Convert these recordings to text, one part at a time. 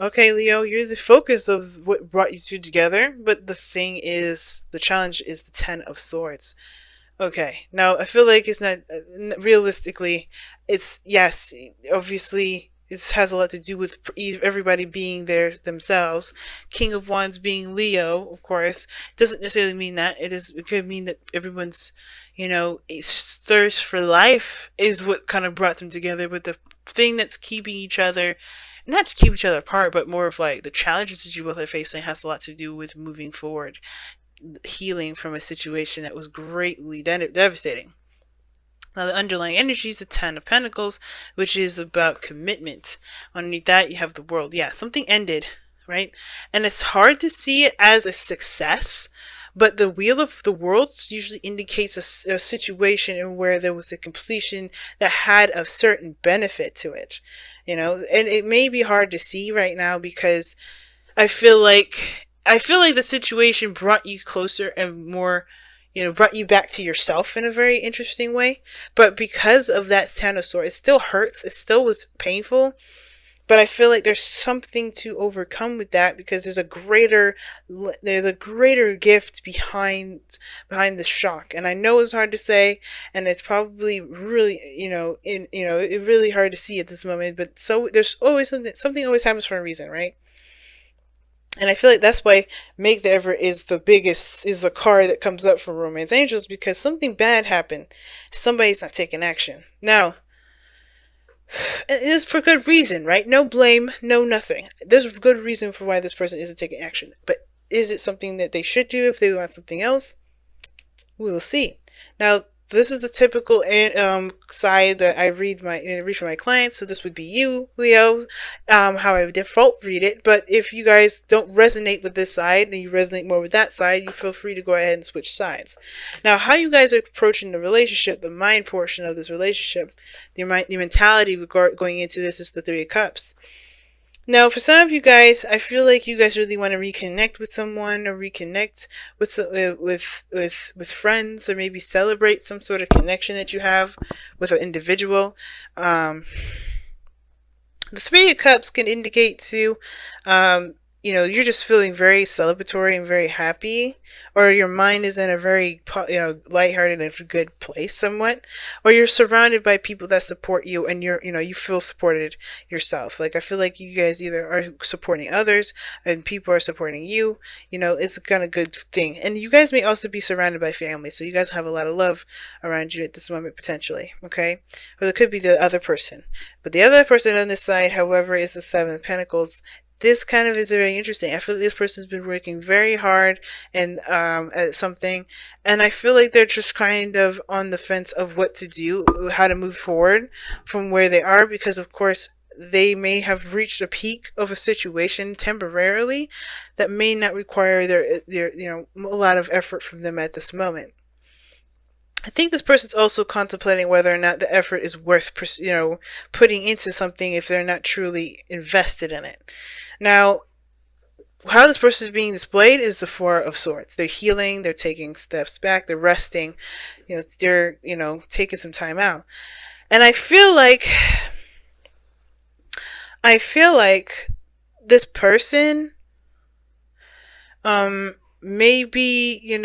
Okay, Leo, you're the focus of what brought you two together, but the challenge is the Ten of Swords. Okay, now I feel like it's not realistically. It's yes, obviously it has a lot to do with everybody being there themselves. King of Wands being Leo, of course, doesn't necessarily mean that. It could mean that everyone's, thirst for life is what kind of brought them together. But the thing that's keeping each other, not to keep each other apart, but more of like the challenges that you both are facing, has a lot to do with moving forward, healing from a situation that was greatly devastating. Now, the underlying energy is the Ten of Pentacles, which is about commitment. Underneath that, you have the World. Yeah, something ended, right? And it's hard to see it as a success, but the Wheel of the Worlds usually indicates a situation in where there was a completion that had a certain benefit to it. And it may be hard to see right now because I feel like the situation brought you closer and more, brought you back to yourself in a very interesting way. But because of that Ten of Swords, it still hurts. It still was painful. But I feel like there's something to overcome with that because there's a greater gift behind the shock. And I know it's hard to say, and it's probably really, it's really hard to see at this moment. But so there's always something always happens for a reason, right? And I feel like that's why Make the Effort is the card that comes up for Romance Angels, because something bad happened. Somebody's not taking action. Now, it is for good reason, right? No blame, no nothing. There's a good reason for why this person isn't taking action. But is it something that they should do if they want something else? We will see. Now, this is the typical side that I read for my clients. So this would be you, Leo, how I would default read it. But if you guys don't resonate with this side and you resonate more with that side, you feel free to go ahead and switch sides. Now, how you guys are approaching the relationship, the mind portion of this relationship, the mentality going into this is the Three of Cups. Now, for some of you guys, I feel like you guys really want to reconnect with someone, or reconnect with friends, or maybe celebrate some sort of connection that you have with an individual. The Three of Cups can indicate to you're just feeling very celebratory and very happy, or your mind is in a very, lighthearted and good place somewhat, or you're surrounded by people that support you and you feel supported yourself. Like, I feel like you guys either are supporting others and people are supporting you. It's a kind of good thing. And you guys may also be surrounded by family, so you guys have a lot of love around you at this moment, potentially, okay? Or it could be the other person. But the other person on this side, however, is the Seven of Pentacles. This kind of is very interesting. I feel like this person's been working very hard and at something, and I feel like they're just kind of on the fence of what to do, how to move forward from where they are, because of course they may have reached a peak of a situation temporarily that may not require their a lot of effort from them at this moment. I think this person's also contemplating whether or not the effort is worth, putting into something if they're not truly invested in it. Now, how this person is being displayed is the Four of Swords. They're healing, they're taking steps back, they're resting, they're, taking some time out. And I feel like this person, maybe,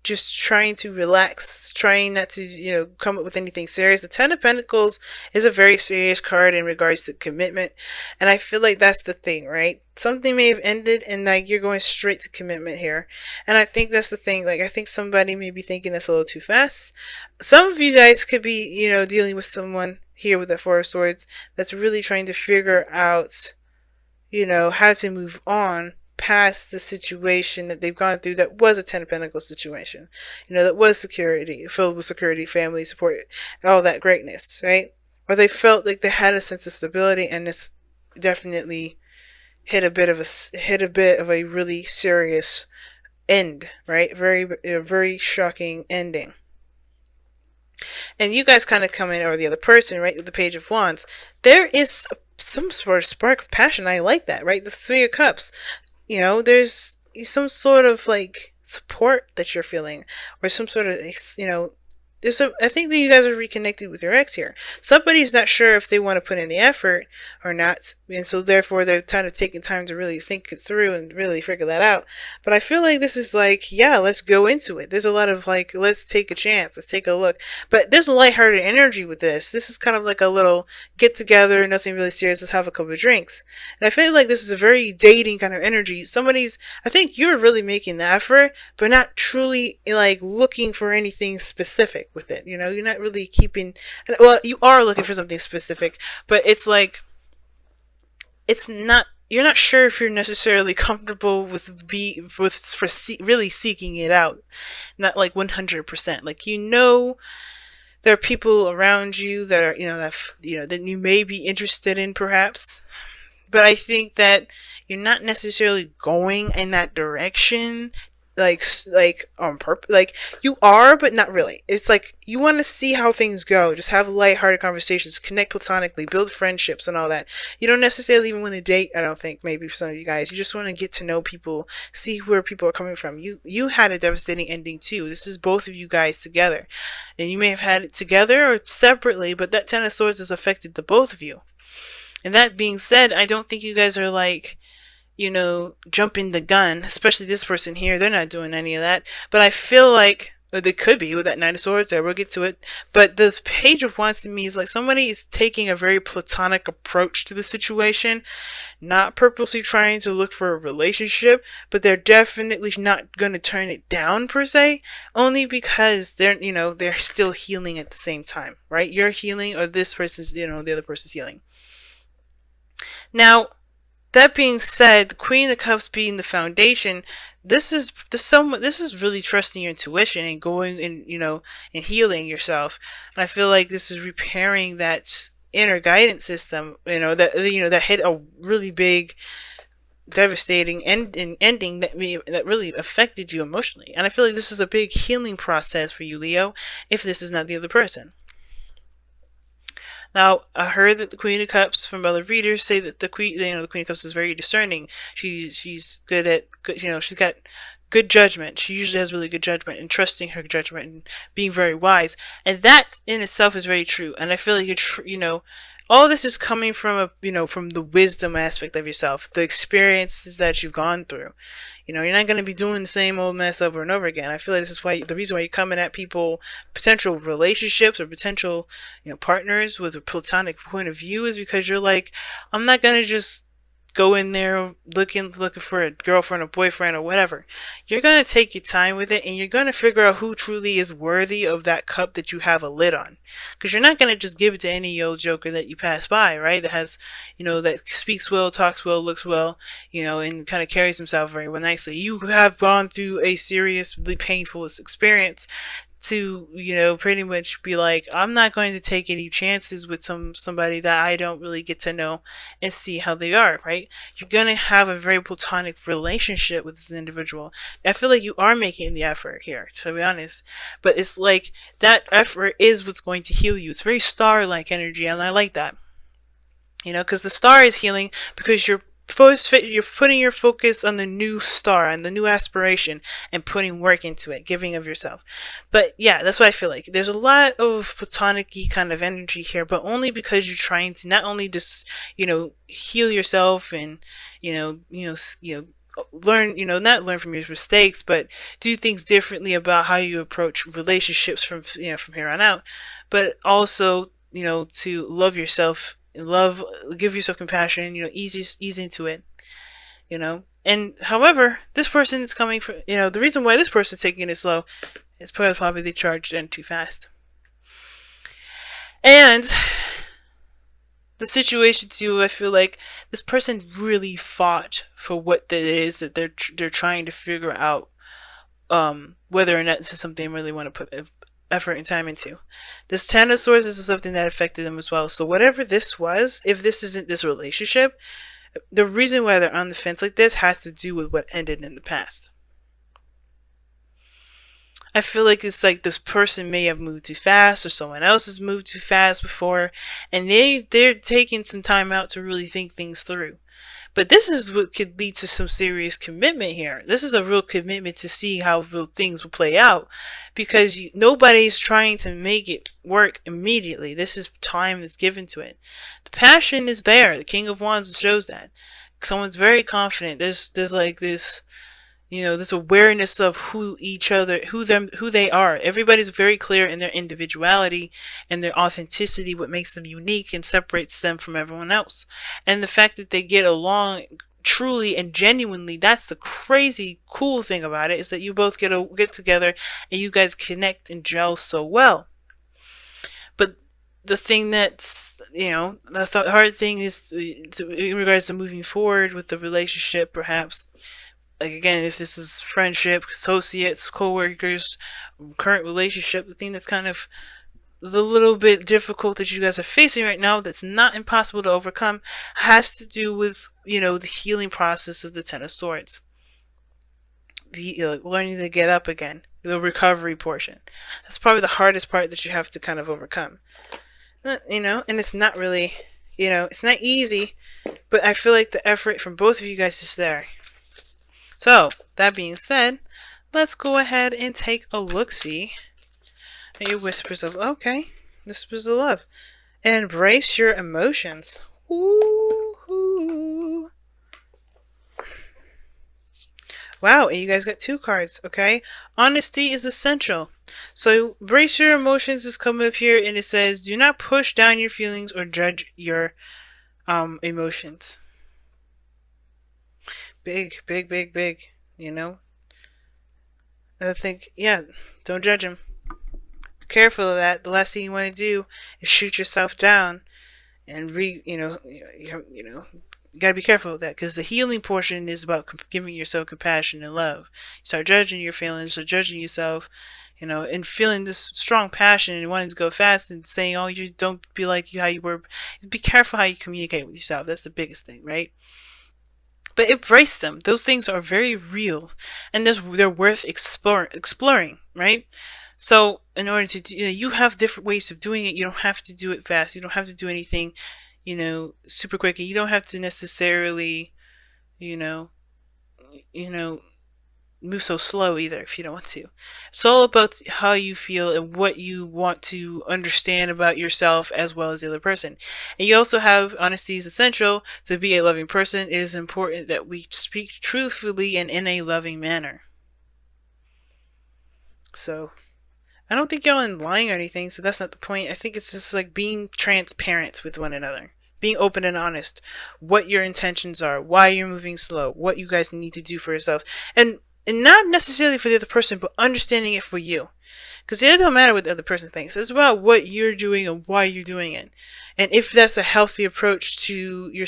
just trying to relax, trying not to, come up with anything serious. The Ten of Pentacles is a very serious card in regards to commitment. And I feel like that's the thing, right? Something may have ended and like you're going straight to commitment here. And I think that's the thing. Like, I think somebody may be thinking that's a little too fast. Some of you guys could be, dealing with someone here with that Four of Swords that's really trying to figure out, how to move on past the situation that they've gone through that was a Ten of Pentacles situation. That was security, filled with security, family support, all that greatness, right? Or they felt like they had a sense of stability, and it's definitely hit a bit of a really serious end, right? A very shocking ending. And you guys kind of come in, or the other person, right, with the Page of Wands. There is some sort of spark of passion. I like that, right? The Three of Cups. There's some sort of like support that you're feeling, or some sort of, so I think that you guys are reconnected with your ex here. Somebody's not sure if they want to put in the effort or not, and so therefore they're kind of taking time to really think it through and really figure that out. But I feel like this is like, yeah, let's go into it. There's a lot of like, let's take a chance, let's take a look. But there's a lighthearted energy with this. This is kind of like a little get together, nothing really serious. Let's have a couple of drinks. And I feel like this is a very dating kind of energy. I think you're really making the effort, but not truly like looking for anything specific with it. You know, you're not really keeping, well, you are looking for something specific, but it's like, it's not, you're not sure if you're necessarily comfortable with really seeking it out. Not like 100%. Like, you know, there are people around you that are, that you may be interested in perhaps, but I think that you're not necessarily going in that direction, like on purpose. Like, you are, but not really. It's like you want to see how things go. Just have lighthearted conversations, connect platonically, build friendships, and all that. You don't necessarily even want to date. I don't think, maybe for some of you guys, you just want to get to know people, see where people are coming from. You had a devastating ending too. This is both of you guys together, and you may have had it together or separately, but that Ten of Swords has affected the both of you. And that being said, I don't think you guys are like, jumping the gun, especially this person here. They're not doing any of that. But I feel like, they could be with that Knight of Swords there. We'll get to it. But the Page of Wands to me is like somebody is taking a very platonic approach to the situation, not purposely trying to look for a relationship, but they're definitely not going to turn it down per se, only because they're still healing at the same time, right? You're healing, or this person's, the other person's healing. Now, that being said, the Queen of Cups being the foundation, this is really trusting your intuition and going and healing yourself. And I feel like this is repairing that inner guidance system, that hit a really big, devastating ending that really affected you emotionally. And I feel like this is a big healing process for you, Leo, if this is not the other person. Now, I heard that the Queen of Cups, from other readers, say that the Queen of Cups is very discerning. She's good at, she's got good judgment. She usually has really good judgment, and trusting her judgment and being very wise. And that in itself is very true. And I feel like all this is coming from from the wisdom aspect of yourself, the experiences that you've gone through. You're not going to be doing the same old mess over and over again. I feel like this is the reason why you're coming at people, potential relationships or potential, partners with a platonic point of view, is because you're like, I'm not going to just go in there looking for a girlfriend or boyfriend or whatever. You're going to take your time with it, and you're going to figure out who truly is worthy of that cup that you have a lid on. Because you're not going to just give it to any old joker that you pass by, right? That has, that speaks well, talks well, looks well, and kind of carries himself very well nicely. You have gone through a seriously painful experience to, pretty much be like, I'm not going to take any chances with somebody that I don't really get to know and see how they are, right? You're going to have a very platonic relationship with this individual. I feel like you are making the effort here, to be honest. But it's like, that effort is what's going to heal you. It's very star-like energy, and I like that. Because the star is healing because you're putting your focus on the new star and the new aspiration and putting work into it, giving of yourself. But yeah, that's what I feel like. There's a lot of platonic-y kind of energy here, but only because you're trying to not only just, heal yourself and, learn, not learn from your mistakes, but do things differently about how you approach relationships from here on out, but also, to love yourself, give yourself compassion, ease into it, and however, this person is coming from, the reason why this person is taking it slow is because probably they charged in too fast. And the situation too, I feel like this person really fought for what it is that they're trying to figure out, whether or not this is something they really want to put effort and time into. This Ten of Swords is something that affected them as well. So whatever this was, if this isn't this relationship, the reason why they're on the fence like this has to do with what ended in the past. I feel like it's like this person may have moved too fast, or someone else has moved too fast before, and they're taking some time out to really think things through. But this is what could lead to some serious commitment here. This is a real commitment to see how real things will play out, because nobody's trying to make it work immediately. This is time that's given to it. The passion is there. The King of Wands shows that. Someone's very confident. There's like this, this awareness of who they are. Everybody's very clear in their individuality and their authenticity, what makes them unique and separates them from everyone else. And the fact that they get along truly and genuinely, that's the crazy cool thing about it, is that you both get together and you guys connect and gel so well. But the thing that's, the hard thing is in regards to moving forward with the relationship, perhaps, like, again, if this is friendship, associates, co-workers, current relationship, the thing that's kind of the little bit difficult that you guys are facing right now, that's not impossible to overcome, has to do with, the healing process of the Ten of Swords. Learning to get up again, the recovery portion. That's probably the hardest part that you have to kind of overcome. And it's not really, it's not easy, but I feel like the effort from both of you guys is there. So, that being said, let's go ahead and take a look-see at your whispers of, whispers of love. And embrace your emotions. Ooh. Wow, and you guys got 2 cards, okay? Honesty is essential. So, embrace your emotions is coming up here, and it says, do not push down your feelings or judge your emotions. Big. I think, don't judge him. Be careful of that. The last thing you want to do is shoot yourself down, and you gotta be careful of that, because the healing portion is about giving yourself compassion and love. You start judging your feelings, or judging yourself, and feeling this strong passion and wanting to go fast and saying, oh, you don't be like how you were. Be careful how you communicate with yourself. That's the biggest thing, right? But embrace them. Those things are very real, and they're worth exploring, right? So in order to do, you have different ways of doing it. You don't have to do it fast. You don't have to do anything, super quick. You don't have to necessarily, move so slow either if you don't want to. It's all about how you feel and what you want to understand about yourself as well as the other person. And you also have honesty is essential to be a loving person. It is important that we speak truthfully and in a loving manner. So I don't think y'all are lying or anything, so that's not the point. I think it's just like being transparent with one another. Being open and honest. What your intentions are. Why you're moving slow. What you guys need to do for yourself. And not necessarily for the other person, but understanding it for you. Because it don't matter what the other person thinks. It's about what you're doing and why you're doing it. And if that's a healthy approach to your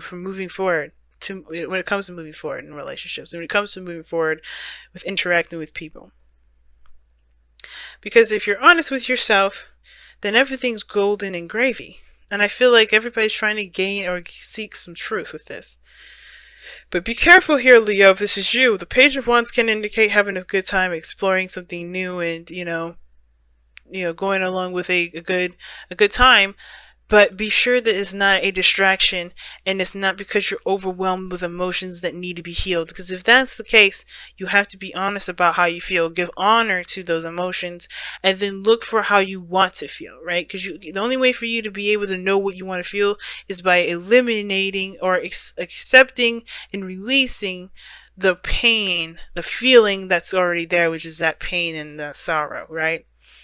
for moving forward. When it comes to moving forward in relationships. And when it comes to moving forward with interacting with people. Because if you're honest with yourself, then everything's golden and gravy. And I feel like everybody's trying to gain or seek some truth with this. But be careful here, Leo, if this is you. The Page of Wands can indicate having a good time, exploring something new, and, going along with a good time. But be sure that it's not a distraction, and it's not because you're overwhelmed with emotions that need to be healed. Because if that's the case, you have to be honest about how you feel. Give honor to those emotions, and then look for how you want to feel, right? Because the only way for you to be able to know what you want to feel is by eliminating or accepting and releasing the pain, the feeling that's already there, which is that pain and the sorrow, right?